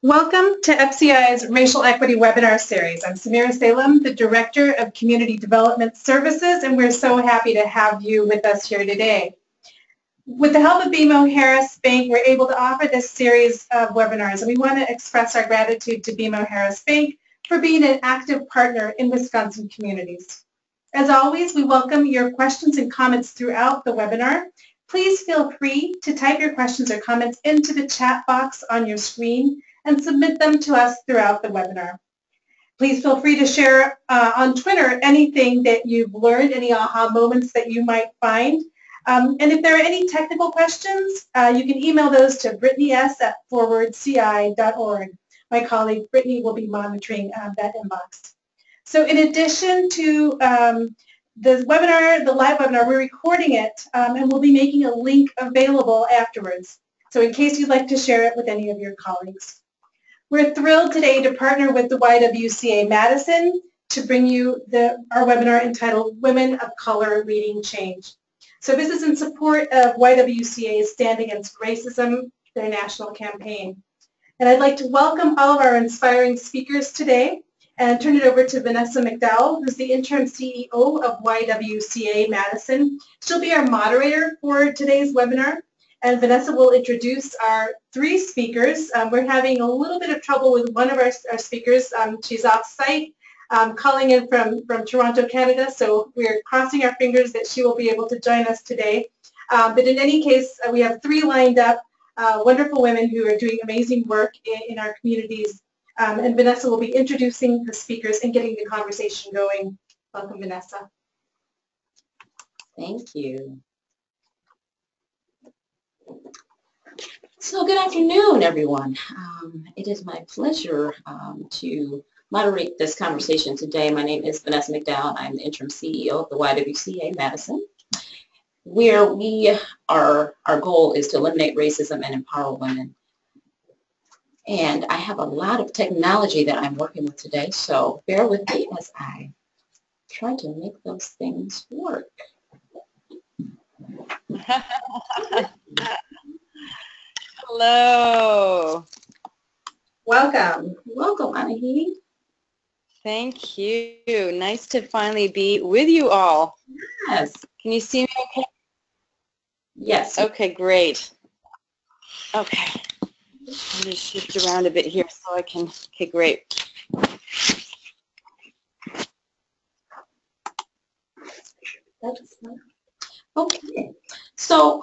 Welcome to FCI's Racial Equity Webinar Series. I'm Samira Salem, the Director of Community Development Services, and we're so happy to have you with us here today. With the help of BMO Harris Bank, we're able to offer this series of webinars, and we want to express our gratitude to BMO Harris Bank for being an active partner in Wisconsin communities. As always, we welcome your questions and comments throughout the webinar. Please feel free to type your questions or comments into the chat box on your screen and submit them to us throughout the webinar. Please feel free to share on Twitter anything that you've learned, any aha moments that you might find. And if there are any technical questions, you can email those to brittany.s@forwardci.org. My colleague Brittany will be monitoring that inbox. So in addition to the webinar, the live webinar, we're recording it and we'll be making a link available afterwards. So in case you'd like to share it with any of your colleagues. We're thrilled today to partner with the YWCA Madison to bring you our webinar entitled Women of Color Leading Change. So this is in support of YWCA's Stand Against Racism, their national campaign. And I'd like to welcome all of our inspiring speakers today and turn it over to Vanessa McDowell, who's the interim CEO of YWCA Madison. She'll be our moderator for today's webinar. And Vanessa will introduce our three speakers. We're having a little bit of trouble with one of our speakers. She's off-site, calling in from Toronto, Canada, so we're crossing our fingers that she will be able to join us today. But in any case, we have three lined up, wonderful women who are doing amazing work in our communities. And Vanessa will be introducing the speakers and getting the conversation going. Welcome, Vanessa. Thank you. So good afternoon, everyone. It is my pleasure to moderate this conversation today. My name is Vanessa McDowell. I'm the interim CEO of the YWCA Madison, where our goal is to eliminate racism and empower women. And I have a lot of technology that I'm working with today, so bear with me as I try to make those things work. Hello. Welcome. Welcome, Annahid. Thank you. Nice to finally be with you all. Yes. Can you see me okay? Yes. Okay, great. Okay. I'm going to shift around a bit here so I can, okay, great. Okay. So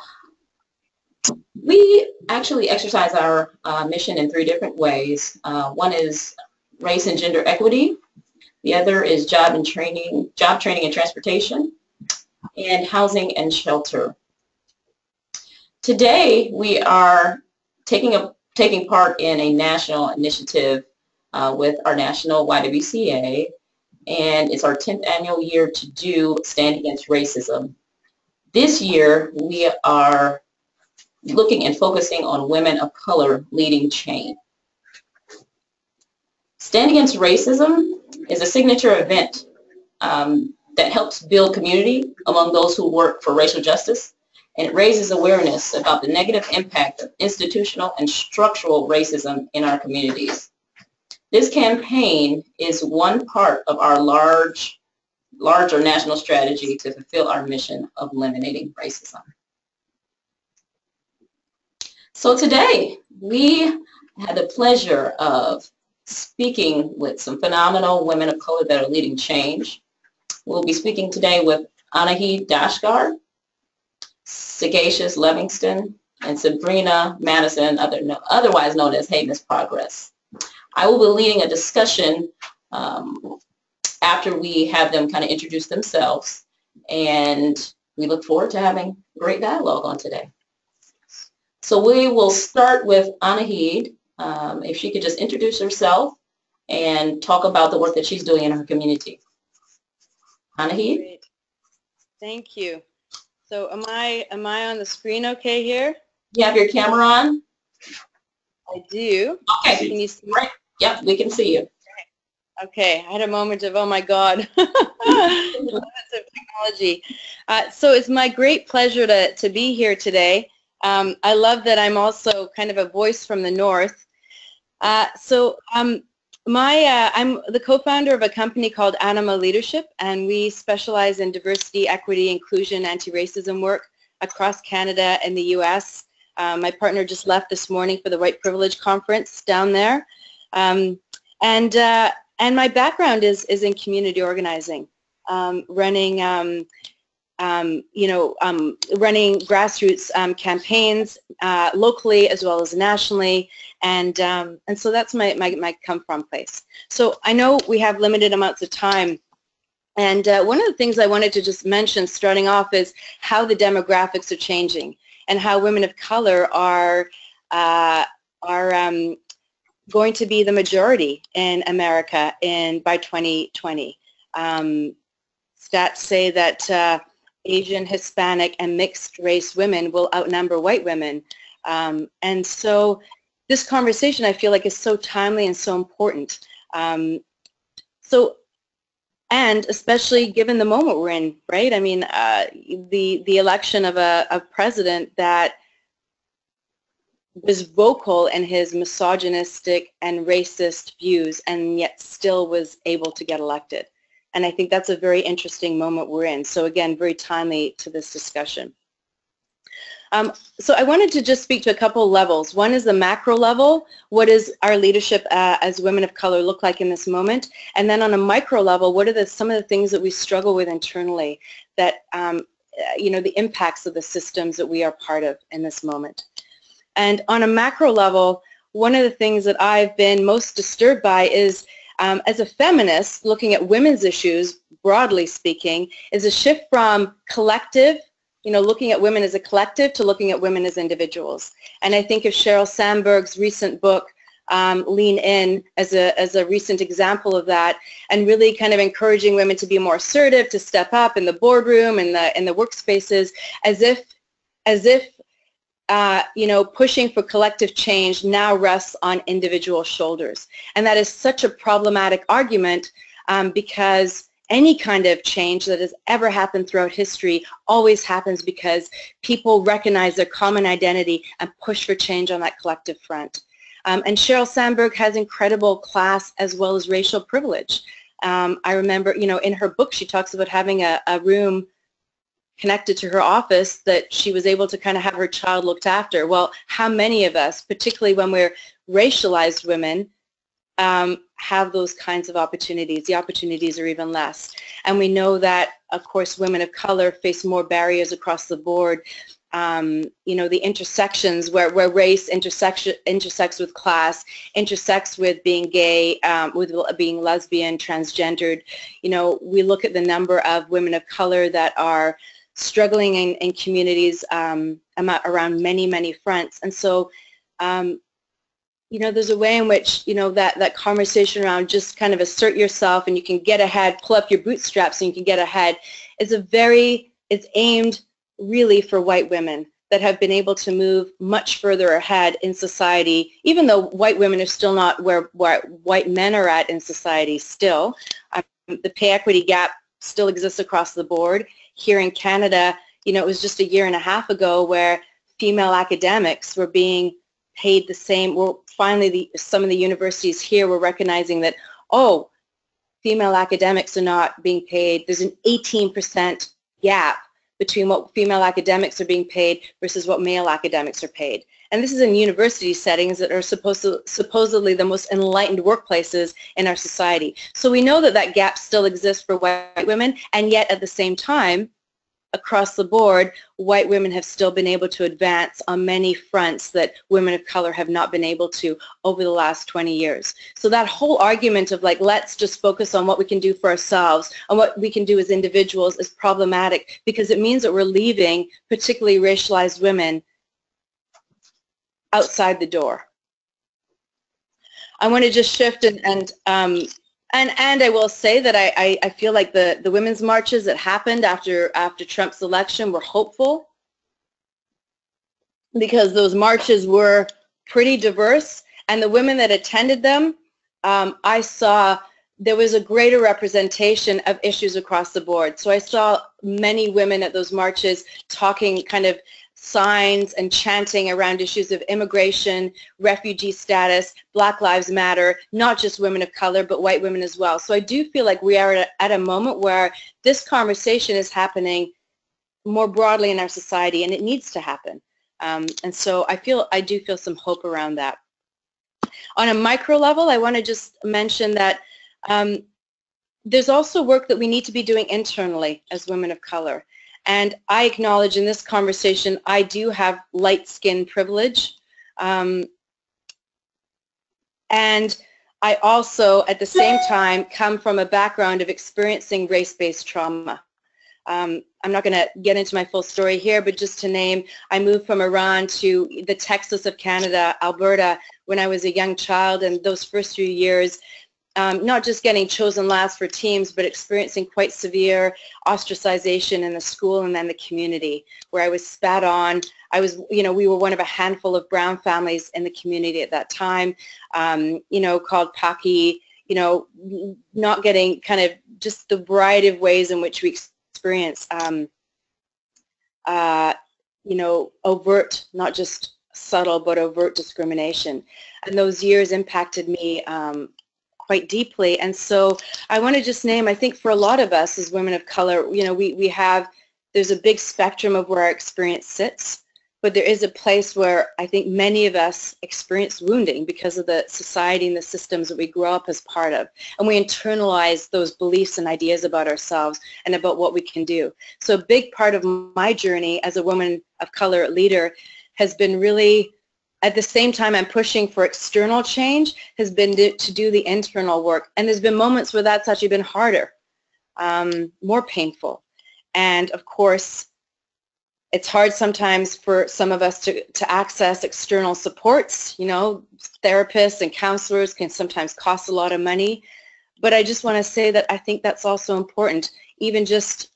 we actually exercise our mission in three different ways. One is race and gender equity. The other is job training and transportation, and housing and shelter. Today we are taking part in a national initiative with our national YWCA, and it's our 10th annual year to do Stand Against Racism. This year we are looking and focusing on women of color leading change. Stand Against Racism is a signature event that helps build community among those who work for racial justice, and it raises awareness about the negative impact of institutional and structural racism in our communities. This campaign is one part of our larger national strategy to fulfill our mission of eliminating racism. So today, we had the pleasure of speaking with some phenomenal women of color that are leading change. We'll be speaking today with Annahid Dashtgard, Sagacious Levingston, and Sabrina Madison, otherwise known as Heymiss Progress. I will be leading a discussion after we have them kind of introduce themselves, and we look forward to having great dialogue on today. So we will start with Annahid, if she could just introduce herself and talk about the work that she's doing in her community. Annahid? Great. Thank you. So am I on the screen okay here? You have your camera on? I do. Okay. Can you see? Right. Yep, we can see you. Okay, I had a moment of, oh my God, limits of technology. So it's my great pleasure to be here today. I love that I'm also kind of a voice from the North. I'm the co-founder of a company called Anima Leadership, and we specialize in diversity, equity, inclusion, anti-racism work across Canada and the U.S. My partner just left this morning for the White Privilege Conference down there. And my background is in community organizing, running grassroots campaigns locally as well as nationally, and so that's my come from place. So I know we have limited amounts of time, and one of the things I wanted to just mention starting off is how the demographics are changing and how women of color are going to be the majority in America by 2020. Stats say that Asian, Hispanic, and mixed race women will outnumber white women. And so this conversation, I feel like, is so timely and so important. And especially given the moment we're in, right? I mean, the election of a president that was vocal in his misogynistic and racist views and yet still was able to get elected. And I think that's a very interesting moment we're in. So again, very timely to this discussion. So I wanted to just speak to a couple levels. One is the macro level. What does our leadership as women of color look like in this moment? And then on a micro level, what are some of the things that we struggle with internally that, the impacts of the systems that we are part of in this moment? And on a macro level, one of the things that I've been most disturbed by is, as a feminist, looking at women's issues, broadly speaking, is a shift from collective, looking at women as a collective, to looking at women as individuals. And I think of Sheryl Sandberg's recent book, Lean In, as a recent example of that, and really kind of encouraging women to be more assertive, to step up in the boardroom, in the workspaces, as if pushing for collective change now rests on individual shoulders. And that is such a problematic argument because any kind of change that has ever happened throughout history always happens because people recognize their common identity and push for change on that collective front. And Sheryl Sandberg has incredible class as well as racial privilege. I remember, in her book she talks about having a room connected to her office that she was able to kind of have her child looked after. Well, how many of us, particularly when we're racialized women, have those kinds of opportunities? The opportunities are even less. And we know that, of course, women of color face more barriers across the board. The intersections where race intersects with class, intersects with being gay, with being lesbian, transgendered. We look at the number of women of color that are struggling in communities around many, many fronts. And so, there's a way in which, that conversation around just kind of assert yourself and you can get ahead, pull up your bootstraps and you can get ahead, it's aimed really for white women that have been able to move much further ahead in society, even though white women are still not where white men are at in society still. The pay equity gap still exists across the board. Here in Canada, it was just a year and a half ago where female academics were being paid the same. Well, finally, some of the universities here were recognizing that, female academics are not being paid. There's an 18% gap between what female academics are being paid versus what male academics are paid. And this is in university settings that are supposedly the most enlightened workplaces in our society. So we know that gap still exists for white women, and yet at the same time, across the board, white women have still been able to advance on many fronts that women of color have not been able to over the last 20 years. So that whole argument of let's just focus on what we can do for ourselves and what we can do as individuals is problematic because it means that we're leaving particularly racialized women outside the door. I want to just shift and I will say that I feel like the women's marches that happened after Trump's election were hopeful because those marches were pretty diverse, and the women that attended them, I saw there was a greater representation of issues across the board. So I saw many women at those marches talking, kind of signs and chanting around issues of immigration, refugee status, Black Lives Matter, not just women of color, but white women as well. So I do feel like we are at a moment where this conversation is happening more broadly in our society, and it needs to happen. And so I do feel some hope around that. On a micro level, I want to just mention that there's also work that we need to be doing internally as women of color. And I acknowledge in this conversation, I do have light skin privilege. And I also, at the same time, come from a background of experiencing race-based trauma. I'm not going to get into my full story here, but just to name, I moved from Iran to the Texas of Canada, Alberta, when I was a young child, and those first few years, not just getting chosen last for teams, but experiencing quite severe ostracization in the school and then the community, where I was spat on. We were one of a handful of brown families in the community at that time, called Paki, not getting kind of just the variety of ways in which we experience, overt, not just subtle, but overt discrimination. And those years impacted me quite deeply. And so I want to just name, I think for a lot of us as women of color, there's a big spectrum of where our experience sits, but there is a place where I think many of us experience wounding because of the society and the systems that we grow up as part of. And we internalize those beliefs and ideas about ourselves and about what we can do. So a big part of my journey as a woman of color leader has been really, at the same time I'm pushing for external change, has been to do the internal work. And there's been moments where that's actually been harder, more painful. And of course, it's hard sometimes for some of us to access external supports. Therapists and counselors can sometimes cost a lot of money. But I just want to say that I think that's also important, even just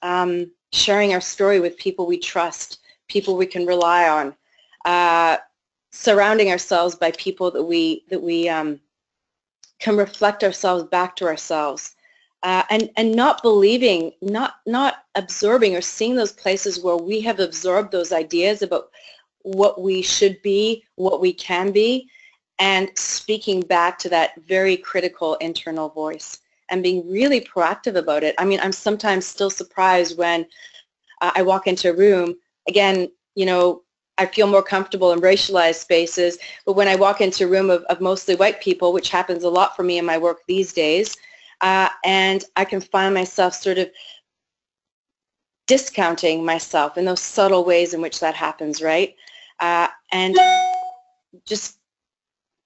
sharing our story with people we trust, people we can rely on, surrounding ourselves by people that we can reflect ourselves back to ourselves, and not believing, not absorbing or seeing those places where we have absorbed those ideas about what we should be, what we can be, and speaking back to that very critical internal voice and being really proactive about it. I mean, I'm sometimes still surprised when I walk into a room, again, I feel more comfortable in racialized spaces, but when I walk into a room of mostly white people, which happens a lot for me in my work these days, and I can find myself sort of discounting myself in those subtle ways in which that happens, right? And just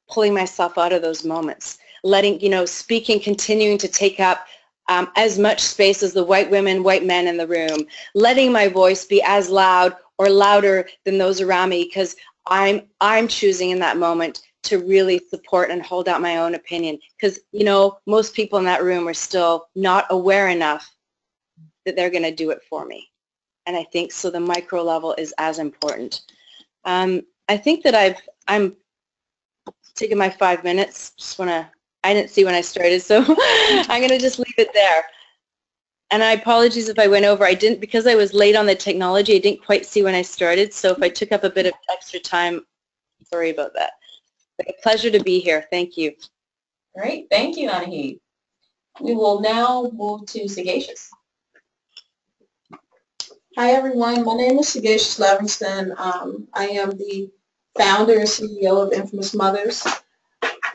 pulling myself out of those moments, letting, speaking, continuing to take up as much space as the white women, white men in the room, letting my voice be as loud or louder than those around me, because I'm choosing in that moment to really support and hold out my own opinion, because most people in that room are still not aware enough that they're going to do it for me. And I think so the micro level is as important. I think that I'm taking my 5 minutes. I didn't see when I started, so I'm going to just leave it there. And I apologize if I went over. I didn't, because I was late on the technology, I didn't quite see when I started. So if I took up a bit of extra time, sorry about that. But a pleasure to be here. Thank you. Great. Thank you, Annahid. We will now move to Sagacious. Hi, everyone. My name is Sagacious Levingston. I am the founder and CEO of Infamous Mothers,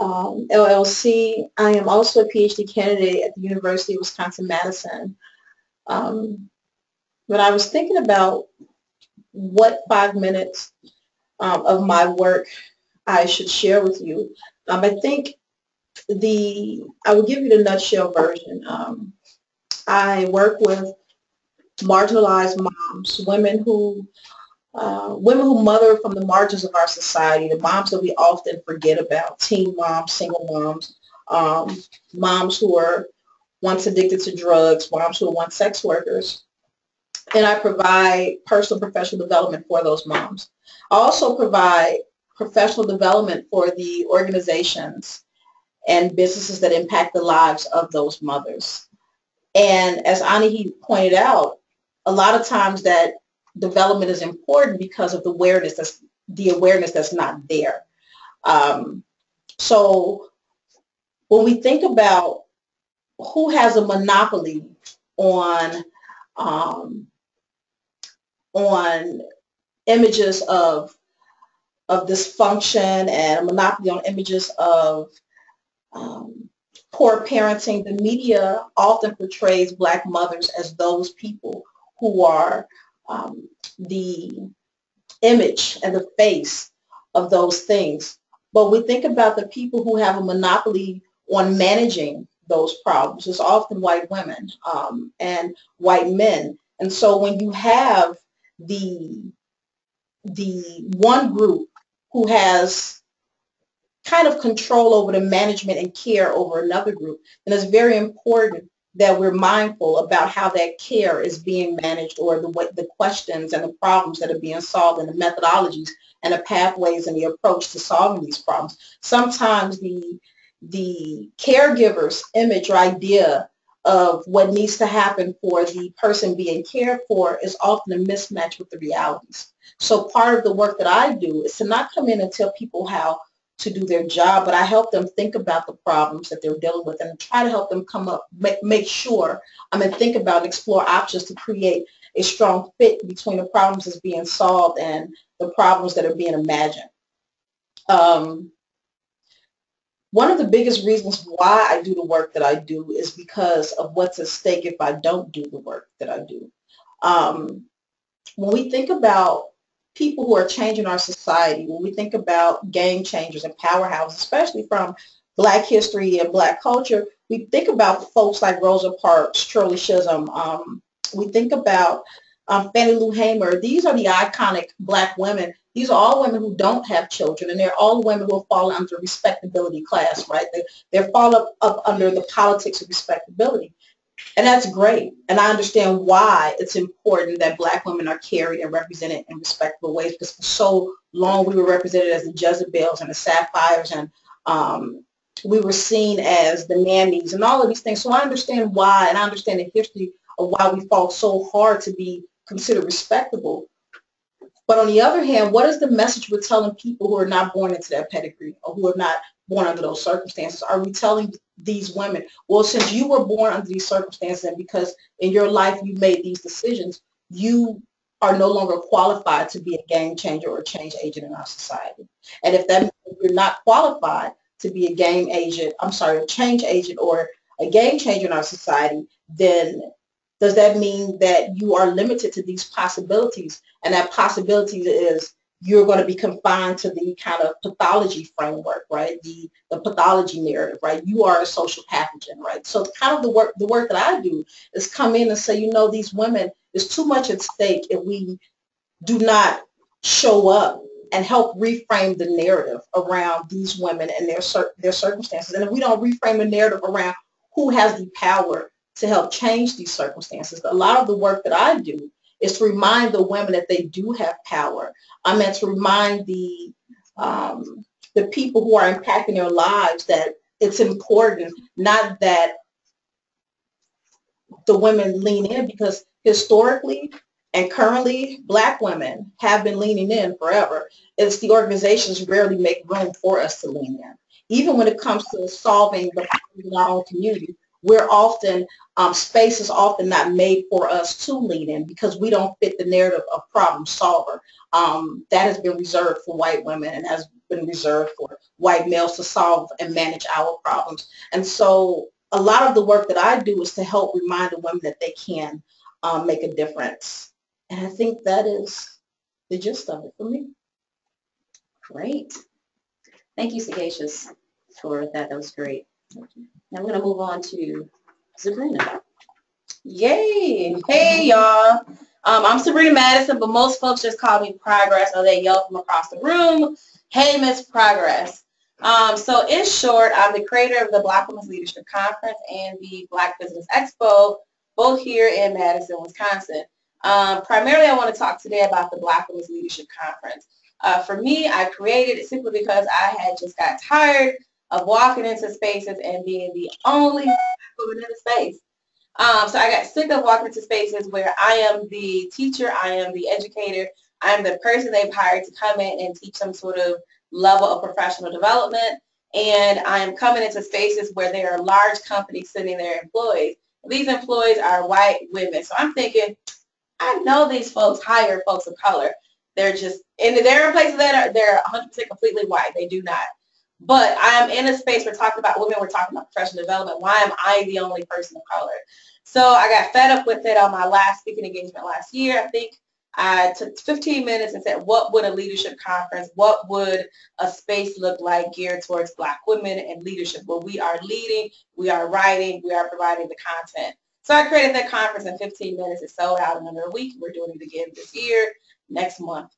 LLC. I am also a PhD candidate at the University of Wisconsin-Madison. But I was thinking about what 5 minutes of my work I should share with you. I think I will give you the nutshell version. I work with marginalized moms, women who mother from the margins of our society, the moms that we often forget about, teen moms, single moms, moms who were once addicted to drugs, moms who were once sex workers. And I provide personal and professional development for those moms. I also provide professional development for the organizations and businesses that impact the lives of those mothers. And as Annahid pointed out, a lot of times that development is important because of the awareness that's not there. So when we think about who has a monopoly on images of dysfunction and a monopoly on images of poor parenting, the media often portrays Black mothers as those people who are the image and the face of those things. But we think about the people who have a monopoly on managing those problems. It's often white women and white men. And so when you have the one group who has kind of control over the management and care over another group, then it's very important that we're mindful about how that care is being managed, or the questions and the problems that are being solved, and the methodologies and the pathways and the approach to solving these problems. Sometimes the caregiver's image or idea of what needs to happen for the person being cared for is often a mismatch with the realities. So part of the work that I do is to not come in and tell people how to do their job, but I help them think about the problems that they're dealing with and try to help them come up, make sure, think about and explore options to create a strong fit between the problems that's being solved and the problems that are being imagined. One of the biggest reasons why I do the work that I do is because of what's at stake if I don't do the work that I do. When we think about people who are changing our society, when we think about game changers and powerhouses, especially from Black history and Black culture, we think about folks like Rosa Parks, Shirley Chisholm. We think about Fannie Lou Hamer. These are the iconic Black women. These are all women who don't have children, and they're all women who fall under respectability class, right? They fall up under the politics of respectability. And that's great. And I understand why it's important that Black women are carried and represented in respectable ways, because for so long we were represented as the Jezebels and the Sapphires, and we were seen as the nannies and all of these things. So I understand why, and I understand the history of why we fought so hard to be considered respectable. But on the other hand, what is the message we're telling people who are not born into that pedigree, or who are not born under those circumstances? Are we telling these women, well, since you were born under these circumstances and because in your life you made these decisions, you are no longer qualified to be a game changer or a change agent in our society? And if that means you're not qualified to be a change agent or a game changer in our society, then does that mean that you are limited to these possibilities? And that possibility is you're going to be confined to the kind of pathology framework, right? The pathology narrative, right? You are a social pathogen, right? So kind of the work that I do is come in and say, these women, there's too much at stake if we do not show up and help reframe the narrative around these women and their circumstances. And if we don't reframe the narrative around who has the power to help change these circumstances, a lot of the work that I do is to remind the women that they do have power. I meant to remind the people who are impacting their lives that it's important, not that the women lean in, because historically and currently Black women have been leaning in forever. It's the organizations rarely make room for us to lean in. Even when it comes to solving the problems in our own community, we're often, space is often not made for us to lean in because we don't fit the narrative of problem solver. That has been reserved for white women and has been reserved for white males to solve and manage our problems. And so a lot of the work that I do is to help remind the women that they can make a difference. And I think that is the gist of it for me. Great. Thank you, Sagacious, for that. That was great. Now we're going to move on to Sabrina. Yay! Hey, y'all. I'm Sabrina Madison, but most folks just call me Progress, or they yell from across the room, Heymiss Progress. So in short, I'm the creator of the Black Women's Leadership Conference and the Black Business Expo, both here in Madison, Wisconsin. Primarily, I want to talk today about the Black Women's Leadership Conference. For me, I created it simply because I had just got tired of walking into spaces and being the only woman in the space. So I got sick of walking into spaces where I am the teacher, I am the educator, I am the person they've hired to come in and teach some sort of level of professional development. And I am coming into spaces where there are large companies sending their employees. These employees are white women. So I'm thinking, I know these folks hire folks of color. They're just, and there are places that they're 100% completely white. They do not. But I am in a space we're talking about women, we're talking about professional development. Why am I the only person of color? So I got fed up with it on my last speaking engagement last year. I think I took 15 minutes and said, what would a leadership conference, what would a space look like geared towards Black women and leadership, where we are leading, we are writing, we are providing the content. So I created that conference in 15 minutes. It sold out in under a week. We're doing it again this year, next month.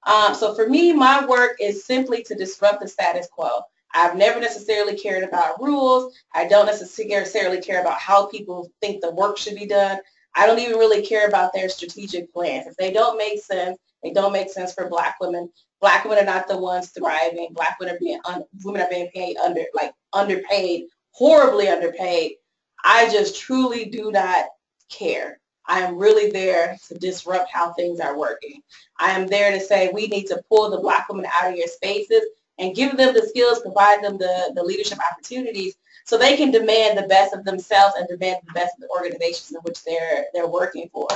So for me, my work is simply to disrupt the status quo. I've never necessarily cared about rules. I don't necessarily care about how people think the work should be done. I don't even really care about their strategic plans. If they don't make sense, they don't make sense for Black women. Black women are not the ones thriving. Black women are being paid underpaid, horribly underpaid. I just truly do not care. I am really there to disrupt how things are working. I am there to say we need to pull the Black women out of your spaces and give them the skills, provide them the leadership opportunities so they can demand the best of themselves and demand the best of the organizations in which they're working for.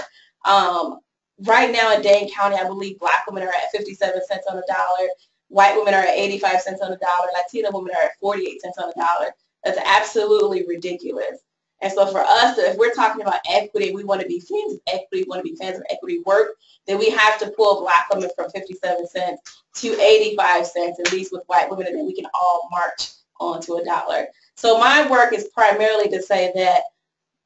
Right now in Dane County, I believe Black women are at 57 cents on the dollar, white women are at 85 cents on the dollar, Latina women are at 48 cents on the dollar. That's absolutely ridiculous. And so for us, if we're talking about equity, we want to be fans of equity, we want to be fans of equity work, then we have to pull Black women from 57 cents to 85 cents, at least with white women, and then we can all march on to $1. So my work is primarily to say that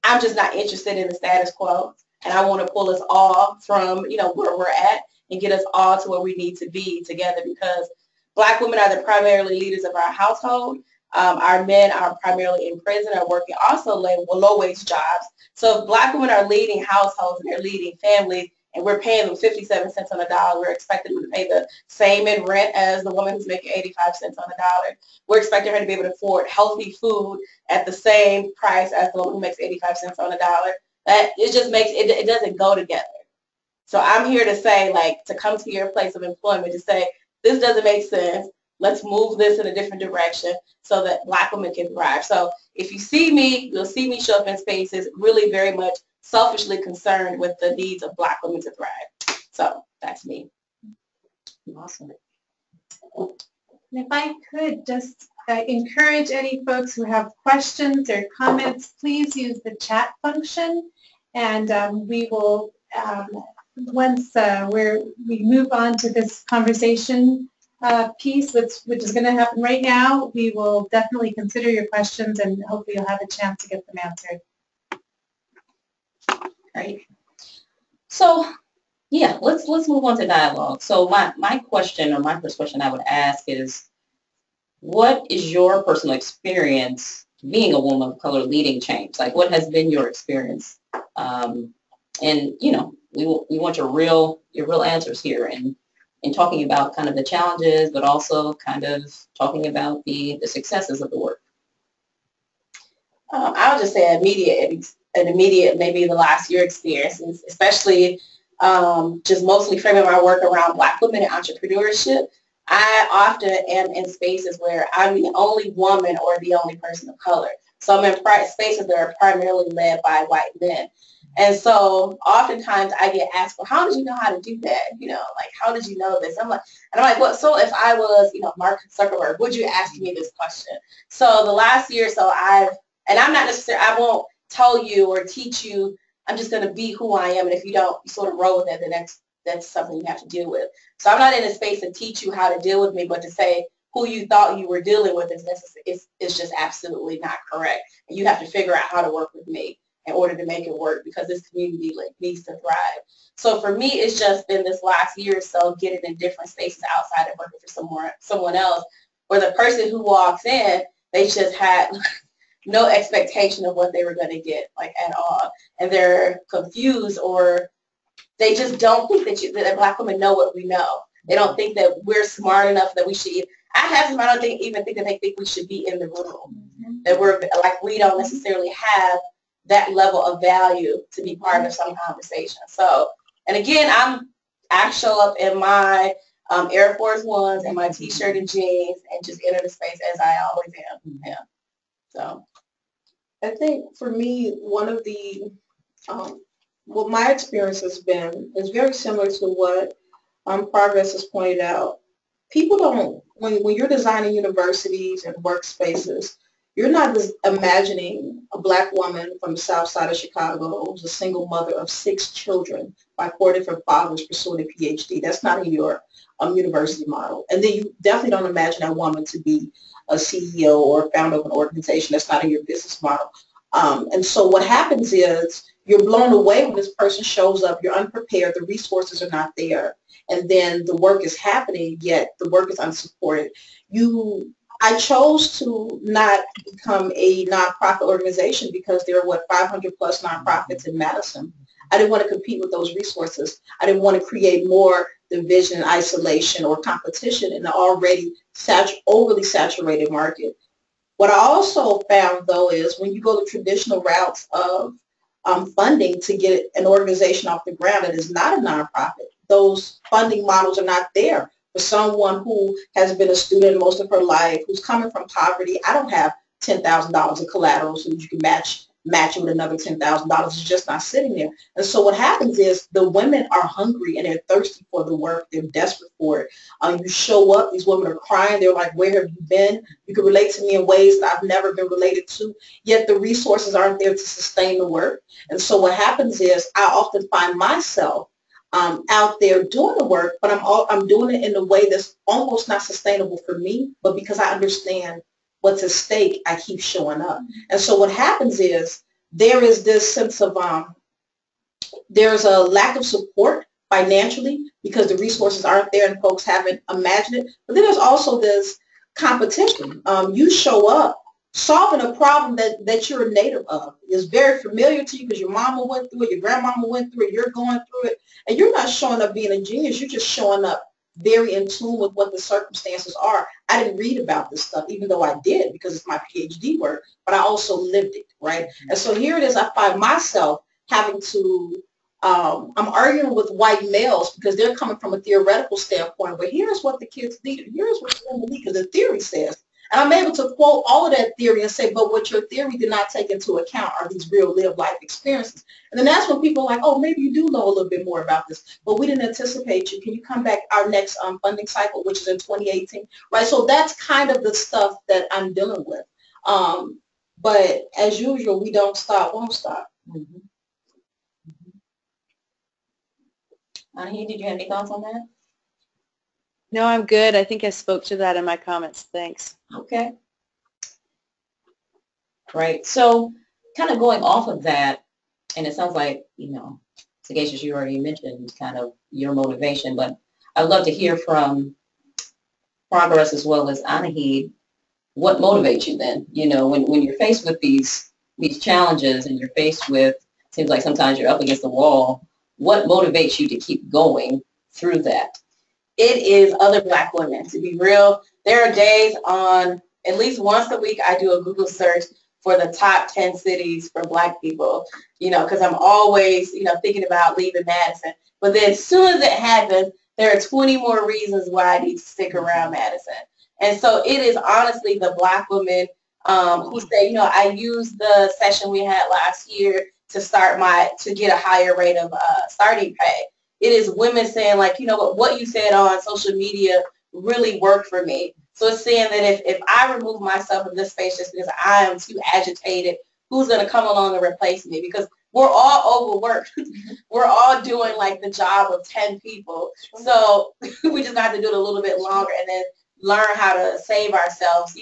I'm just not interested in the status quo, and I want to pull us all from, where we're at and get us all to where we need to be together, because Black women are the primarily leaders of our household. Our men are primarily in prison, are working also low-wage jobs. So if Black women are leading households and they're leading families, and we're paying them 57 cents on the dollar, we're expecting them to pay the same in rent as the woman who's making 85 cents on the dollar. We're expecting her to be able to afford healthy food at the same price as the woman who makes 85 cents on the dollar. That it just makes it doesn't go together. So I'm here to say, to come to your place of employment to say, this doesn't make sense. Let's move this in a different direction so that Black women can thrive. So if you see me, you'll see me show up in spaces really very much selfishly concerned with the needs of Black women to thrive. So that's me. Awesome. And if I could just encourage any folks who have questions or comments, please use the chat function, and we will, once we move on to this conversation piece, which is going to happen right now, we will definitely consider your questions, and hopefully you'll have a chance to get them answered. Right. So, yeah, let's move on to dialogue. So my question, or my first question I would ask is, what is your personal experience being a woman of color leading change? Like, what has been your experience? And we want your real answers here, and talking about kind of the challenges, but also kind of talking about the successes of the work. I would just say an immediate, maybe the last year experience, especially just mostly framing my work around Black women and entrepreneurship. I often am in spaces where I'm the only woman or the only person of color. So I'm in spaces that are primarily led by white men. And so oftentimes I get asked, well, how did you know how to do that? How did you know this? I'm like, well, so if I was, Mark Zuckerberg, would you ask me this question? So the last year or so I'm not necessarily, I won't tell you or teach you, I'm just going to be who I am. And if you don't, you sort of roll with it, then that's something you have to deal with. So I'm not in a space to teach you how to deal with me, but to say who you thought you were dealing with is just absolutely not correct. And you have to figure out how to work with me in order to make it work, because this community needs to thrive. So for me, it's just been this last year or so getting in different spaces outside of working for someone else, where the person who walks in, they just had no expectation of what they were going to get, at all. And they're confused, or they just don't think that Black women know what we know. They don't think that we're smart enough that we should. I don't even think that they think we should be in the room. That we don't necessarily have that level of value to be part of some conversation. So, and again, I show up in my Air Force Ones and my T-shirt and jeans and just enter the space as I always am. Yeah. So, I think for me, one of the, what my experience has been is very similar to what Progress has pointed out. People don't, when you're designing universities and workspaces, you're not just imagining a black woman from the south side of Chicago who's a single mother of 6 children by 4 different fathers pursuing a PhD. That's not in your university model. And then you definitely don't imagine that woman to be a CEO or founder of an organization. That's not in your business model. And so what happens is you're blown away when this person shows up. You're unprepared. The resources are not there. And then the work is happening, yet the work is unsupported. I chose to not become a nonprofit organization because there are, 500 plus nonprofits in Madison. I didn't want to compete with those resources. I didn't want to create more division, isolation, or competition in an already overly saturated market. What I also found, though, is when you go the traditional routes of funding to get an organization off the ground that is not a nonprofit, those funding models are not there. For someone who has been a student most of her life, who's coming from poverty, I don't have $10,000 in collateral so that you can match it with another $10,000. It's just not sitting there. And so what happens is the women are hungry and they're thirsty for the work. They're desperate for it. You show up, these women are crying. They're like, where have you been? You can relate to me in ways that I've never been related to, yet the resources aren't there to sustain the work. And so what happens is I often find myself out there doing the work, but I'm doing it in a way that's almost not sustainable for me, but because I understand what's at stake, I keep showing up. And so what happens is there is this sense of, there's a lack of support financially because the resources aren't there and folks haven't imagined it. But then there's also this competition. You show up solving a problem that you're a native of. Is very familiar to you because your mama went through it, your grandmama went through it, you're going through it, and you're not showing up being a genius, you're just showing up very in tune with what the circumstances are. I didn't read about this stuff, even though I did because it's my PhD work, but I also lived it, right? And so here it is, I find myself having to, I'm arguing with white males because they're coming from a theoretical standpoint, but here's what the kids need, here's what you believe, because the theory says. And I'm able to quote all of that theory and say, but what your theory did not take into account are these real lived life experiences. And then that's when people are like, oh, maybe you do know a little bit more about this, but we didn't anticipate you. Can you come back our next funding cycle, which is in 2018, right? So that's kind of the stuff that I'm dealing with. But as usual, we don't stop, won't stop. Annahid, did you have any thoughts on that? No, I'm good. I think I spoke to that in my comments. Thanks. Okay. Right. So kind of going off of that, and it sounds like, Sagacious, you already mentioned kind of your motivation, but I'd love to hear from Progress as well as Annahid. What motivates you then? When you're faced with these challenges and you're faced with, it seems like sometimes you're up against the wall, what motivates you to keep going through that? It is other Black women. To be real, there are days on, at least once a week, I do a Google search for the top 10 cities for Black people, because I'm always, thinking about leaving Madison. But then as soon as it happens, there are 20 more reasons why I need to stick around Madison. And so it is honestly the Black women who say, I used the session we had last year to get a higher rate of starting pay. It is women saying, like, what you said on social media really worked for me. So it's saying that if I remove myself from this space just because I am too agitated, who's going to come along and replace me? Because we're all overworked. We're all doing like the job of 10 people. So we just got to do it a little bit longer and then learn how to save ourselves,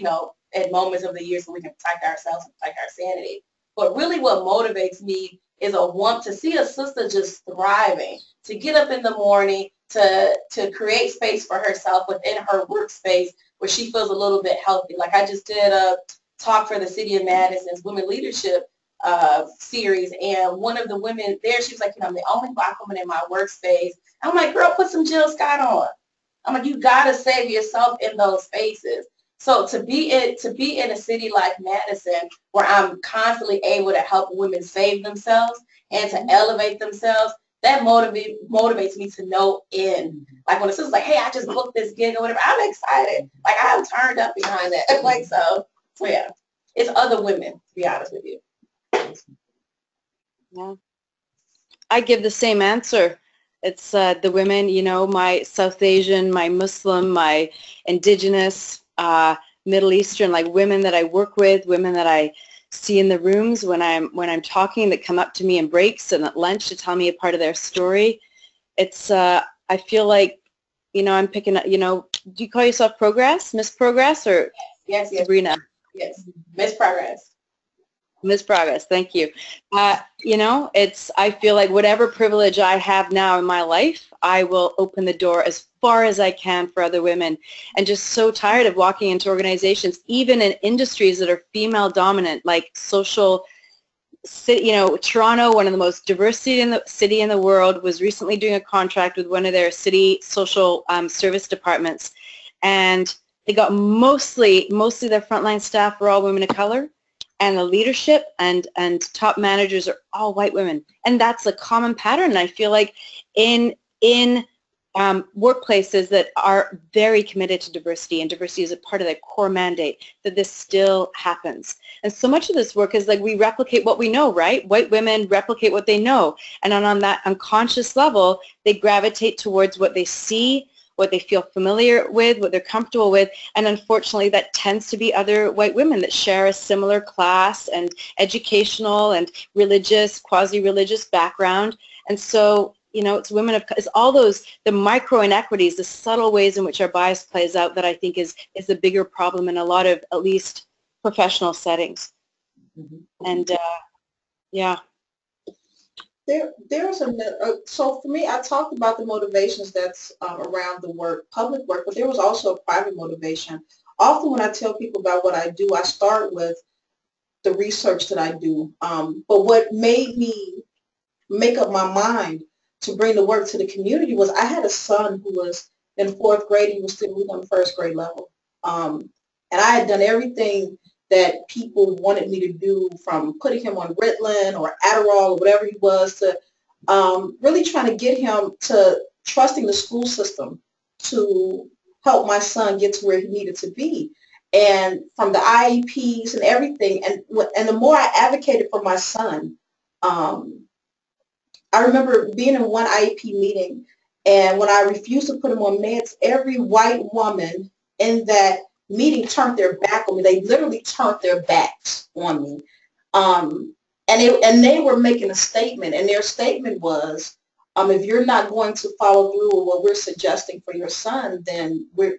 at moments of the year so we can protect ourselves and protect our sanity. But really what motivates me is a want to see a sister just thriving, to get up in the morning, to create space for herself within her workspace where she feels a little bit healthy. Like I just did a talk for the City of Madison's Women Leadership series, and one of the women there, she was like, I'm the only Black woman in my workspace. I'm like, girl, put some Jill Scott on. I'm like, you gotta save yourself in those spaces. So to be in a city like Madison, where I'm constantly able to help women save themselves and to elevate themselves, that motivates me to no end. Like when the sister's like, hey, I just booked this gig or whatever, I'm excited. Like I'm turned up behind that. Like so yeah, it's other women, to be honest with you. Yeah, I give the same answer. It's the women, you know, my South Asian, my Muslim, my Indigenous, Middle Eastern, like women that I work with, women that I see in the rooms when I'm talking, that come up to me in breaks and at lunch to tell me a part of their story. It's I feel like, you know, I'm picking up, you know, do you call yourself Progress, Miss Progress, or yes, Sabrina? Yes, Miss Progress. Miss Progress, thank you. You know, I feel like whatever privilege I have now in my life, I will open the door as far as I can for other women. And just so tired of walking into organizations, even in industries that are female dominant, like social, you know, Toronto, one of the most diverse city in the world, was recently doing a contract with one of their city social service departments. And they got mostly their frontline staff were all women of color. And the leadership and top managers are all white women, and that's a common pattern. And I feel like in workplaces that are very committed to diversity, and diversity is a part of their core mandate, that this still happens. And so much of this work is like we replicate what we know, right? White women replicate what they know, and on that unconscious level, they gravitate towards what they see, what they feel familiar with, what they're comfortable with, and unfortunately that tends to be other white women that share a similar class and educational and religious, quasi-religious background. And so, you know, it's women of, it's all those, the micro inequities, the subtle ways in which our bias plays out that I think is the bigger problem in a lot of, at least, professional settings. And yeah. There's so for me, I talked about the motivations that's around the work, public work, but there was also a private motivation. Often when I tell people about what I do, I start with the research that I do. But what made me make up my mind to bring the work to the community was I had a son who was in 4th grade. He was still on 1st grade level. And I had done everything that people wanted me to do, from putting him on Ritalin or Adderall or whatever he was, to really trying to get him to trusting the school system to help my son get to where he needed to be. And from the IEPs and everything, and the more I advocated for my son, I remember being in one IEP meeting, and when I refused to put him on meds, every white woman in that meeting turned their back on me. They literally turned their backs on me. And they were making a statement, and their statement was, if you're not going to follow through with what we're suggesting for your son, then we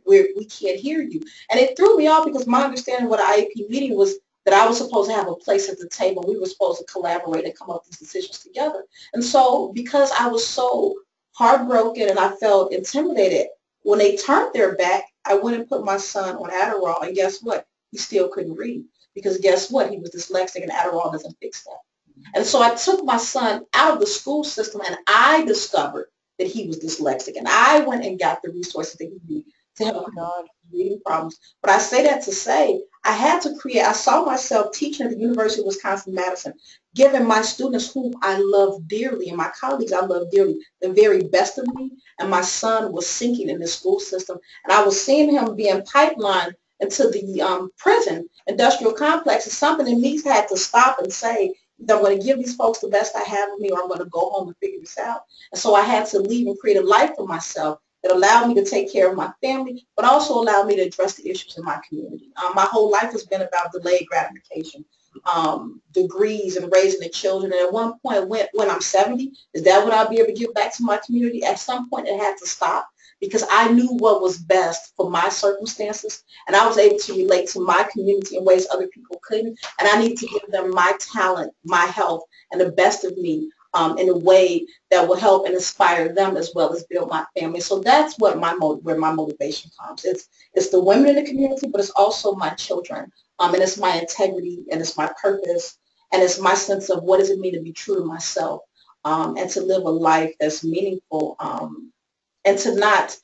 can't hear you. And it threw me off, because my understanding of what an IEP meeting was that I was supposed to have a place at the table. We were supposed to collaborate and come up with these decisions together. And so because I was so heartbroken and I felt intimidated, when they turned their back, I went and put my son on Adderall, and guess what? He still couldn't read, because guess what? He was dyslexic, and Adderall doesn't fix that. And so I took my son out of the school system, and I discovered that he was dyslexic, and I went and got the resources that he needed to help him with reading problems. But I say that to say I had to create, I saw myself teaching at the University of Wisconsin-Madison, giving my students, whom I love dearly, and my colleagues I love dearly, the very best of me, and my son was sinking in the school system. And I was seeing him being pipelined into the prison industrial complex, and something in me had to stop and say, I'm going to give these folks the best I have of me, or I'm going to go home and figure this out. And so I had to leave and create a life for myself that allowed me to take care of my family, but also allowed me to address the issues in my community. My whole life has been about delayed gratification, degrees, and raising the children. And at one point, when I'm 70, is that what I'll be able to give back to my community? At some point, it had to stop, because I knew what was best for my circumstances, and I was able to relate to my community in ways other people couldn't, and I needed to give them my talent, my health, and the best of me in a way that will help and inspire them, as well as build my family. So that's what where my motivation comes. It's the women in the community, but it's also my children, and it's my integrity, and it's my purpose, and it's my sense of what does it mean to be true to myself, and to live a life that's meaningful, and to not,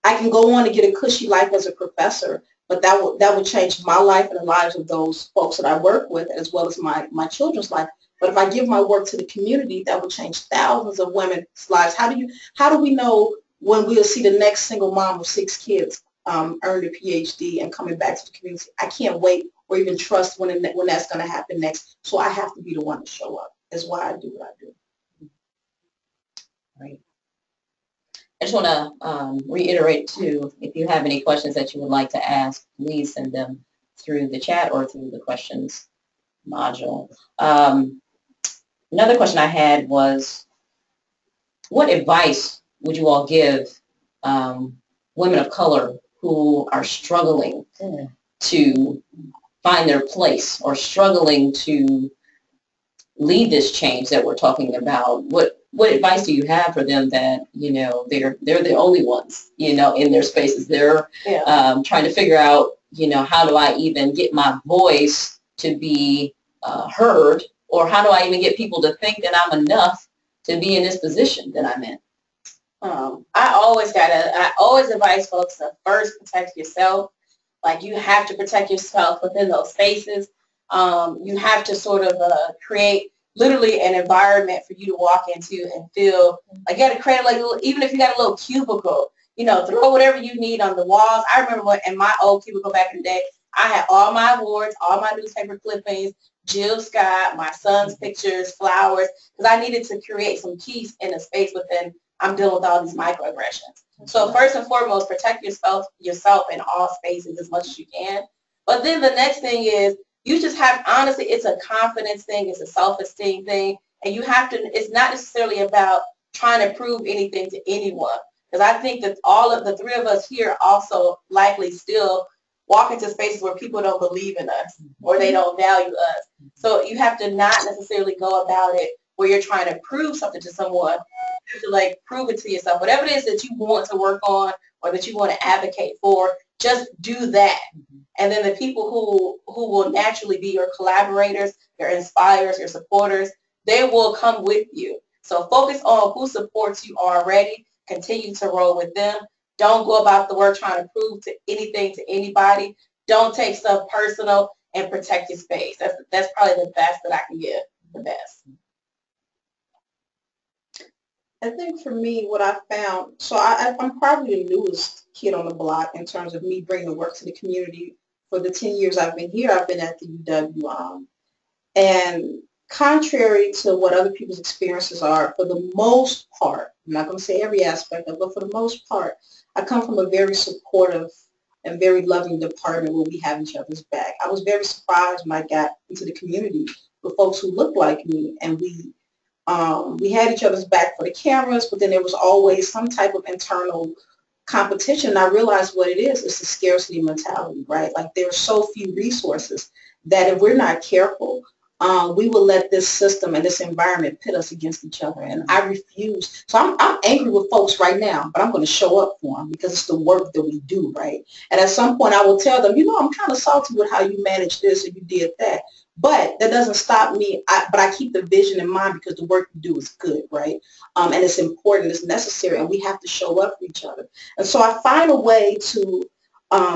I can go on to get a cushy life as a professor, but that would change my life and the lives of those folks that I work with, as well as my children's life. But if I give my work to the community, that would change thousands of women's lives. How do we know when we'll see the next single mom of 6 kids earn a PhD and coming back to the community? I can't wait or even trust when that's going to happen next. So I have to be the one to show up. That's why I do what I do. Right. I just want to reiterate too, if you have any questions that you would like to ask, please send them through the chat or through the questions module. Another question I had was, what advice would you all give women of color who are struggling to find their place or struggling to lead this change that we're talking about? What advice do you have for them that, you know, they're the only ones, you know, in their spaces? They're trying to figure out, you know, how do I even get my voice to be heard, or how do I even get people to think that I'm enough to be in this position that I'm in? I always advise folks to first protect yourself. Like, you have to protect yourself within those spaces. You have to sort of create literally an environment for you to walk into and feel like you got to create, like, even if you got a little cubicle, you know, throw whatever you need on the walls. I remember in my old cubicle back in the day, I had all my awards, all my newspaper clippings, Jill Scott, my son's pictures, flowers, because I needed to create some peace in a space within. I'm dealing with all these microaggressions. So first and foremost, protect yourself in all spaces as much as you can. But then the next thing is, you just have, honestly, it's a confidence thing, it's a self-esteem thing, and you have to, it's not necessarily about trying to prove anything to anyone. Because I think that all of the 3 of us here also likely still walk into spaces where people don't believe in us or they don't value us. So you have to not necessarily go about it where you're trying to prove something to someone. You have to, like, prove it to yourself. Whatever it is that you want to work on or that you want to advocate for, just do that. And then the people who will naturally be your collaborators, your inspirers, your supporters, they will come with you. So focus on who supports you already. Continue to roll with them. Don't go about the work trying to prove anything to anybody. Don't take stuff personal, and protect your space. That's probably the best that I can give. The best. I think for me, what I found, so I'm probably the newest kid on the block in terms of me bringing the work to the community. For the 10 years I've been here, I've been at the UW. And contrary to what other people's experiences are, for the most part, I'm not going to say every aspect of it, but for the most part, I come from a very supportive and very loving department where we have each other's back. I was very surprised when I got into the community with folks who looked like me, and we had each other's back for the cameras, but then there was always some type of internal competition. And I realized what it is. It's a scarcity mentality, right? Like, there are so few resources that if we're not careful, we will let this system and this environment pit us against each other. And I refuse. So I'm angry with folks right now, but I'm going to show up for them because it's the work that we do, right? And at some point I will tell them, you know, I'm kind of salty with how you managed this or you did that. But that doesn't stop me. But I keep the vision in mind because the work you do is good, right? And it's important, it's necessary, and we have to show up for each other. And so I find a way to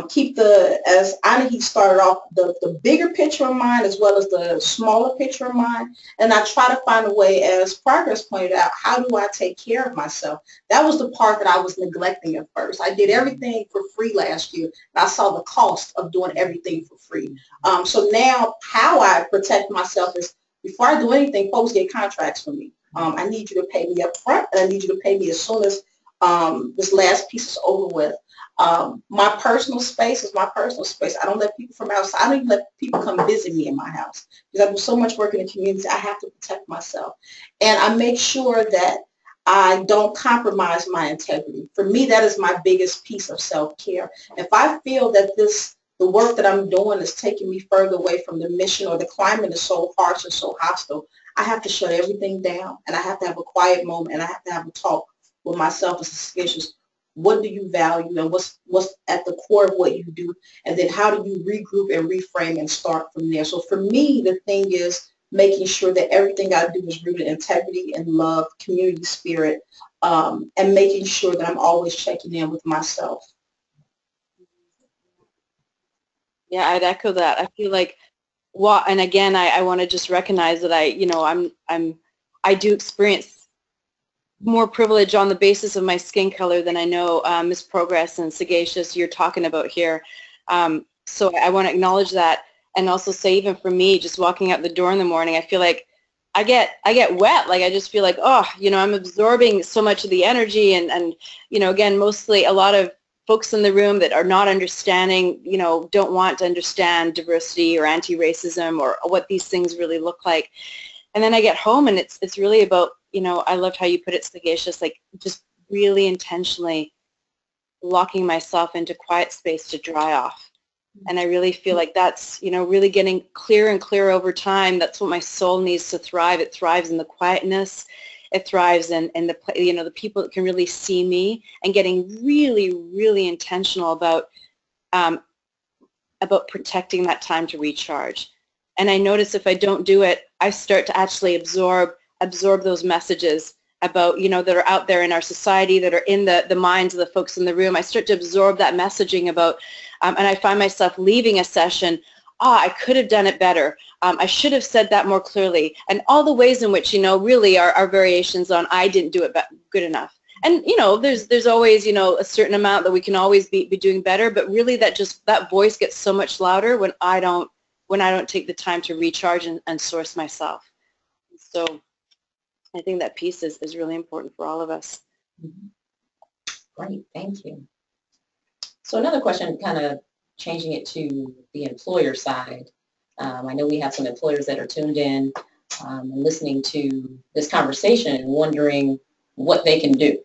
keep as Annahid started off, the bigger picture in mind as well as the smaller picture in mind. And I try to find a way, as Progress pointed out, how do I take care of myself? That was the part that I was neglecting at first. I did everything for free last year, and I saw the cost of doing everything for free. So now how I protect myself is, before I do anything, folks get contracts from me. I need you to pay me up front, and I need you to pay me as soon as this last piece is over with. My personal space is my personal space. I don't let people from outside, I don't even let people come visit me in my house because I do so much work in the community. I have to protect myself. And I make sure that I don't compromise my integrity. For me, that is my biggest piece of self-care. If I feel that the work that I'm doing is taking me further away from the mission, or the climate is so harsh and so hostile, I have to shut everything down, and I have to have a quiet moment, and I have to have a talk with myself as suspicious. What do you value, and what's at the core of what you do, and then how do you regroup and reframe and start from there? So for me, the thing is making sure that everything I do is rooted in integrity and love, community spirit, and making sure that I'm always checking in with myself. Yeah, I'd echo that. I feel like, and again, I want to just recognize that I do experience more privilege on the basis of my skin color than I know Miss Progress and Sagacious you're talking about here. So I want to acknowledge that, and also say, even for me, just walking out the door in the morning, I feel like I get wet. Like, I just feel like, oh, I'm absorbing so much of the energy, and again, mostly a lot of folks in the room that are not understanding, don't want to understand diversity or anti-racism or what these things really look like. And then I get home, and it's really about, I loved how you put it, Sagacious, like just really intentionally locking myself into quiet space to dry off. And I really feel like that's, really getting clearer and clearer over time. That's what my soul needs to thrive. It thrives in the quietness. It thrives in the, the people that can really see me, and getting really, really intentional about protecting that time to recharge. And I notice if I don't do it, I start to actually absorb those messages about, that are out there in our society, that are in the minds of the folks in the room. I start to absorb that messaging about, and I find myself leaving a session, I could have done it better. I should have said that more clearly. And all the ways in which, really are variations on I didn't do it good enough. And, there's always, a certain amount that we can always be doing better, but really that voice gets so much louder when I don't take the time to recharge and source myself. So I think that piece is really important for all of us. Great, thank you. So another question, kind of changing it to the employer side. I know we have some employers that are tuned in and listening to this conversation and wondering what they can do.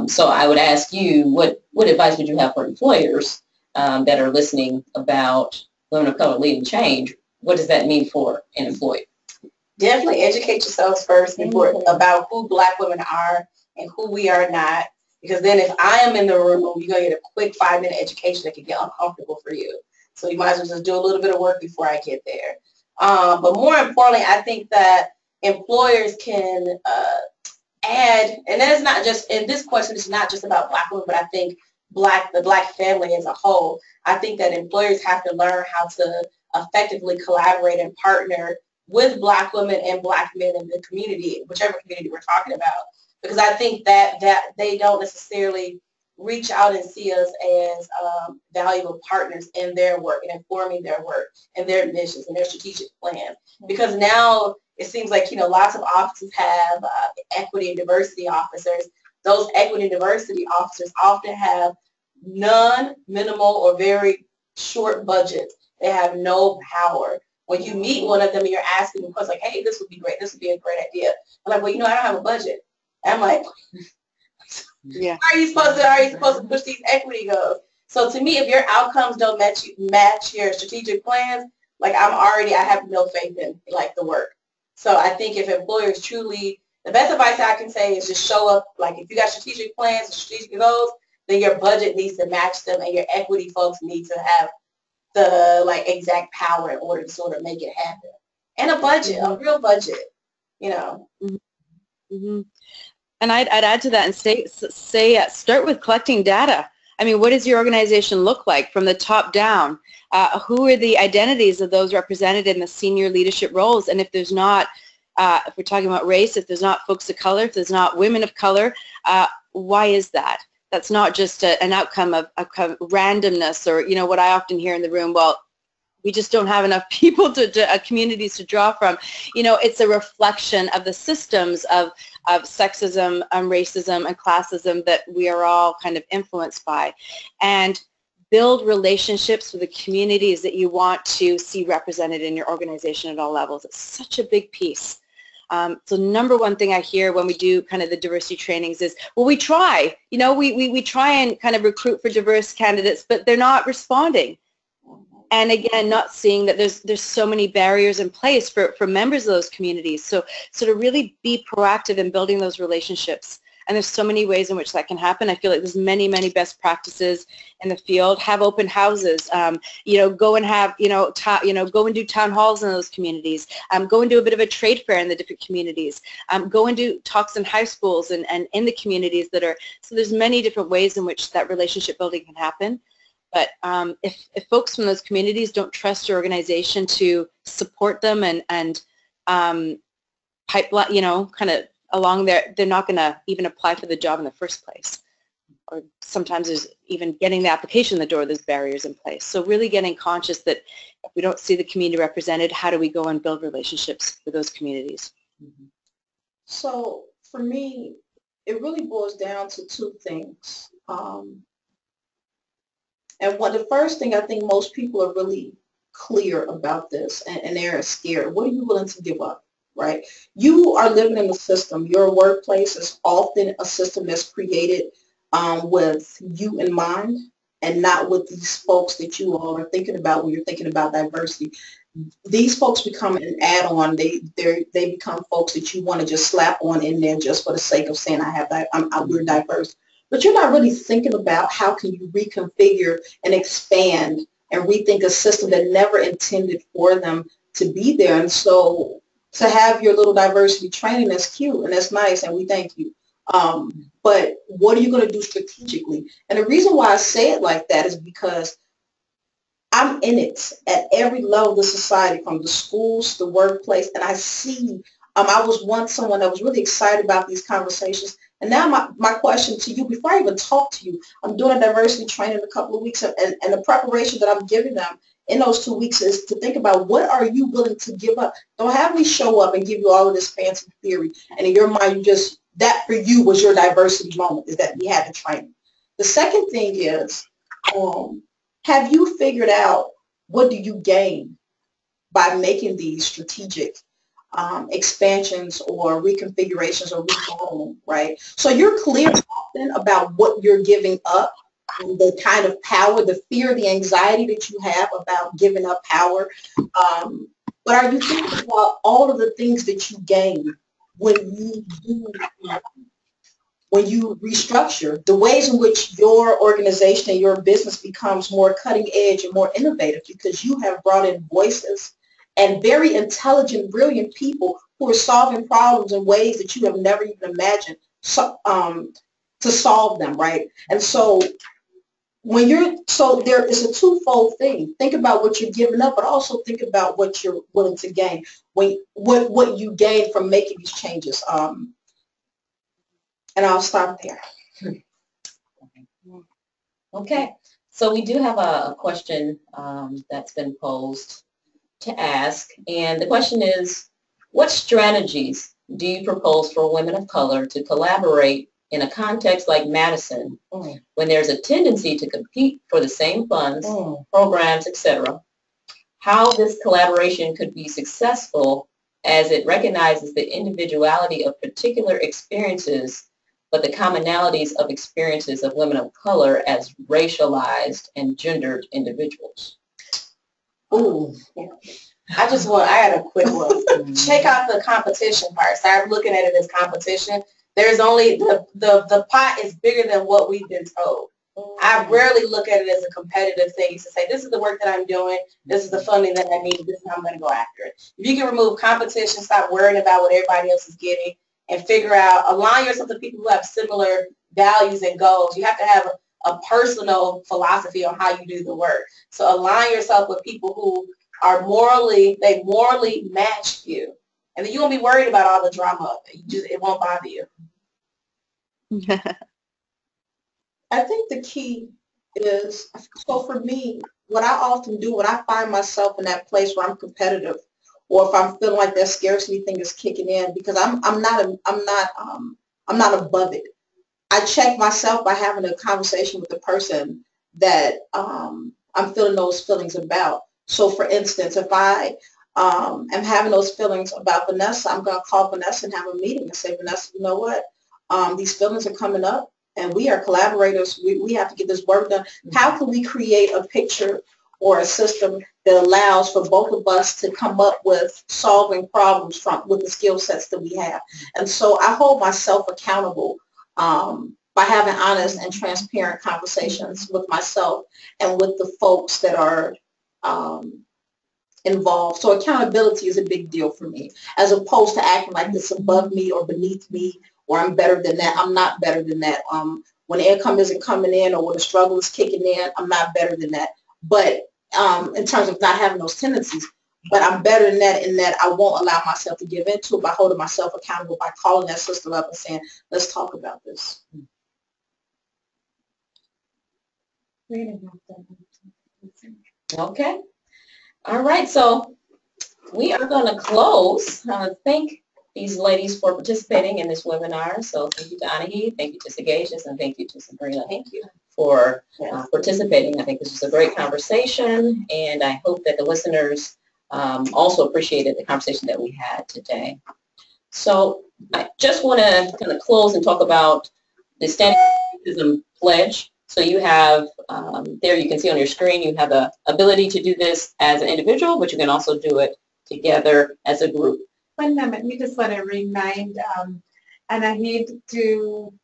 So I would ask you, what advice would you have for employers that are listening about women of color leading change? What does that mean for an employee? Definitely educate yourselves first about who Black women are and who we are not. Because then if I am in the room, you're going to get a quick 5-minute education that can get uncomfortable for you. So you might as well just do a little bit of work before I get there. But more importantly, I think that employers can add, and that is not just, in this question, it's not just about Black women, but I think the Black family as a whole. I think that employers have to learn how to effectively collaborate and partner with Black women and Black men in the community, whichever community we're talking about. Because I think that they don't necessarily reach out and see us as valuable partners in their work and informing their work and their missions and their strategic plan. Because now it seems like, lots of offices have equity and diversity officers. Those equity and diversity officers often have none, minimal, or very short budgets. They have no power. When you meet one of them and you're asking them questions like, hey, this would be great, this would be a great idea. I'm like, well, I don't have a budget. And I'm like, yeah. How are you supposed to push these equity goals? So to me, if your outcomes don't match your strategic plans, like I have no faith in the work. So I think if employers truly, the best advice I can say is just show up. Like if you got strategic plans and strategic goals, then your budget needs to match them, and your equity folks need to have the exact power in order to sort of make it happen. And a budget, a real budget, Mm-hmm. And I'd add to that and say start with collecting data. I mean, what does your organization look like from the top down? Who are the identities of those represented in the senior leadership roles? And if there's not, if we're talking about race, if there's not folks of color, if there's not women of color, why is that? That's not just an outcome of randomness or, what I often hear in the room, well, we just don't have enough people communities to draw from. It's a reflection of the systems of sexism, racism, and classism that we are all kind of influenced by. And build relationships with the communities that you want to see represented in your organization at all levels. It's such a big piece. So number one thing I hear when we do kind of the diversity trainings is, well, we try. We try and kind of recruit for diverse candidates, but they're not responding. And again, not seeing that there's so many barriers in place for members of those communities. So to really be proactive in building those relationships. And there's so many ways in which that can happen. I feel like there's many, many best practices in the field. Have open houses. Go and have, go and do town halls in those communities. Go and do a bit of a trade fair in the different communities. Go and do talks in high schools and in the communities that are. So there's many different ways in which that relationship building can happen. But if folks from those communities don't trust your organization to support them and pipeline, kind of along there, they're not going to even apply for the job in the first place. Or sometimes there's even getting the application in the door, there's barriers in place. So really getting conscious that if we don't see the community represented, how do we go and build relationships with those communities? So for me, it really boils down to two things. And the first thing, I think most people are really clear about this, and they're scared. What are you willing to give up, right? You are living in a system. Your workplace is often a system that's created with you in mind and not with these folks that you all are thinking about when you're thinking about diversity. These folks become an add-on. They become folks that you want to just slap on in there just for the sake of saying we're diverse. But you're not really thinking about how can you reconfigure and expand and rethink a system that never intended for them to be there. And so to have your little diversity training, that's cute and that's nice, and we thank you. But what are you going to do strategically? And the reason why I say it like that is because I'm in it at every level of the society, from the schools to the workplace, and I see, I was once someone that was really excited about these conversations, and now my question to you, before I even talk to you, I'm doing a diversity training in a couple of weeks, and the preparation that I'm giving them in those 2 weeks is to think about what are you willing to give up. Don't have me show up and give you all of this fancy theory, and in your mind, you just, that for you was your diversity moment, is that we had the training. The second thing is, have you figured out what do you gain by making these strategic expansions or reconfigurations or remodeling, right? So you're clear often about what you're giving up, and the kind of power, the fear, the anxiety that you have about giving up power. But are you thinking about all of the things that you gain when you do, when you restructure, the ways in which your organization and your business becomes more cutting edge and more innovative because you have brought in voices and very intelligent, brilliant people who are solving problems in ways that you have never even imagined to solve them, right? And so so there is a twofold thing. Think about what you're giving up, but also think about what you're willing to gain, what you gain from making these changes. And I'll stop there. Okay, so we do have a question that's been posed to ask, and the question is, what strategies do you propose for women of color to collaborate in a context like Madison when there's a tendency to compete for the same funds, programs, etc.? How this collaboration could be successful as it recognizes the individuality of particular experiences but the commonalities of experiences of women of color as racialized and gendered individuals. Ooh, I had a quick one. Check out the competition part. Start looking at it as competition. There's only, the pot is bigger than what we've been told. I rarely look at it as a competitive thing to say, this is the work that I'm doing, this is the funding that I need, this is how I'm going to go after it. If you can remove competition, stop worrying about what everybody else is getting, and figure out, align yourself to people who have similar values and goals. You have to have a personal philosophy on how you do the work. So align yourself with people who are morally match you. And then you won't be worried about all the drama. It won't bother you. I think the key is, so for me, what I often do when I find myself in that place where I'm competitive, or if I'm feeling like that scarcity thing is kicking in, because I'm not above it. I check myself by having a conversation with the person that I'm feeling those feelings about. So for instance, if I am having those feelings about Vanessa, I'm going to call Vanessa and have a meeting and say, Vanessa, you know what? These feelings are coming up and we are collaborators. We have to get this work done. How can we create a picture or a system that allows for both of us to come up with solving problems with the skill sets that we have? And so I hold myself accountable by having honest and transparent conversations with myself and with the folks that are involved. So accountability is a big deal for me, as opposed to acting like this above me or beneath me, or I'm better than that. I'm not better than that. when the income isn't coming in or when the struggle is kicking in, I'm not better than that. But in terms of not having those tendencies, but I'm better than that in that I won't allow myself to give into it by holding myself accountable, by calling that sister up and saying, let's talk about this. Okay. All right. So we are going to close. Thank these ladies for participating in this webinar. So thank you to Annahid, thank you to Sagacious, and thank you to Sabrina. Thank you for participating. I think this was a great conversation, and I hope that the listeners also appreciated the conversation that we had today. So I just want to kind of close and talk about the Standing Racism Pledge. So you have, there you can see on your screen, you have the ability to do this as an individual, but you can also do it together as a group. One moment, we just want to remind Annahid to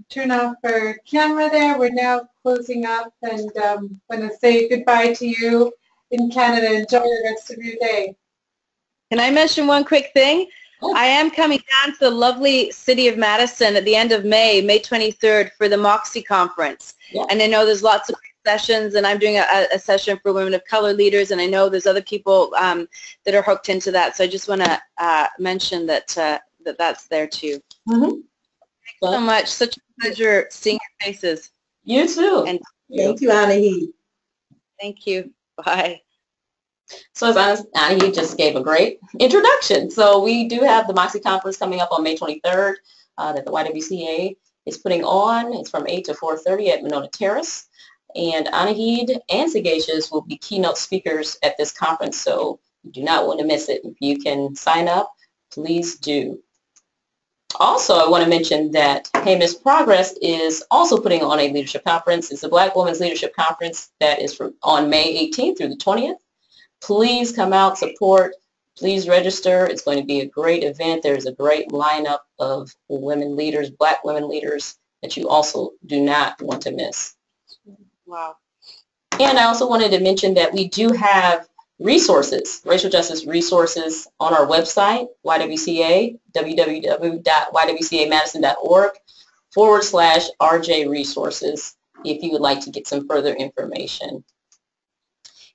turn off her camera there. We're now closing up, and want to say goodbye to you in Canada. Enjoy the rest of your day. Can I mention one quick thing? Oh. I am coming down to the lovely city of Madison at the end of May, May 23rd, for the Massey Conference. Yeah. And I know there's lots of sessions, and I'm doing a session for women of color leaders, and I know there's other people that are hooked into that. So I just want to mention that that's there too. Mm-hmm. Thanks so much. Such a pleasure seeing your faces. You too. And Thank you, Annahid. thank you. Bye. So as Annahid just gave a great introduction. So we do have the Massey Conference coming up on May 23rd that the YWCA is putting on. It's from 8 to 4:30 at Monona Terrace. And Annahid and Sagacious will be keynote speakers at this conference, so you do not want to miss it. If you can sign up, please do. Also, I want to mention that Heymiss Progress is also putting on a leadership conference. It's a Black Women's Leadership Conference that is on May 18th through the 20th. Please come out, support. Please register. It's going to be a great event. There's a great lineup of women leaders, Black women leaders, that you also do not want to miss. Wow. And I also wanted to mention that we do have resources, racial justice resources on our website, YWCA, www.ywcamadison.org/RJ resources if you would like to get some further information.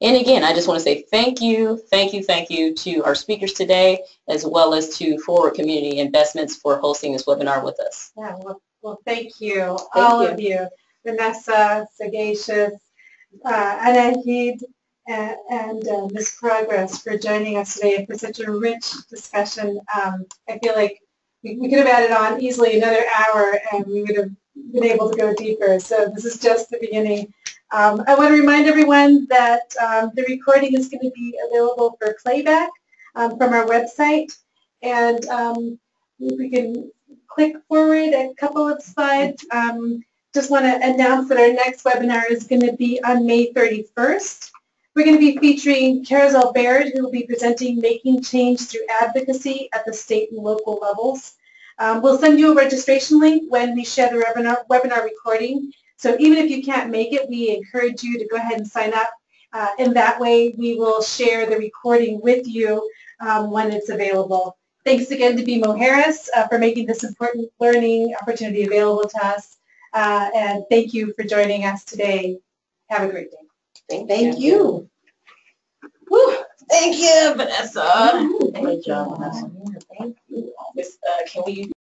And again, I just want to say thank you to our speakers today, as well as to Forward Community Investments for hosting this webinar with us. Yeah, well thank you, all of you. Vanessa, Sagacious, Annahid, and Miss Progress for joining us today and for such a rich discussion. I feel like we could have added on easily another hour and we would have been able to go deeper. So this is just the beginning. I want to remind everyone that the recording is going to be available for playback from our website. And if we can click forward a couple of slides. Just want to announce that our next webinar is going to be on May 31st. We're going to be featuring Carousel Baird, who will be presenting Making Change Through Advocacy at the state and local levels. We'll send you a registration link when we share the webinar recording. So even if you can't make it, we encourage you to go ahead and sign up. In that way, we will share the recording with you when it's available. Thanks again to BMO Harris for making this important learning opportunity available to us. And thank you for joining us today. Have a great day. Thank you. Woo. Thank you, Vanessa. Great job, Vanessa. Thank you. Can we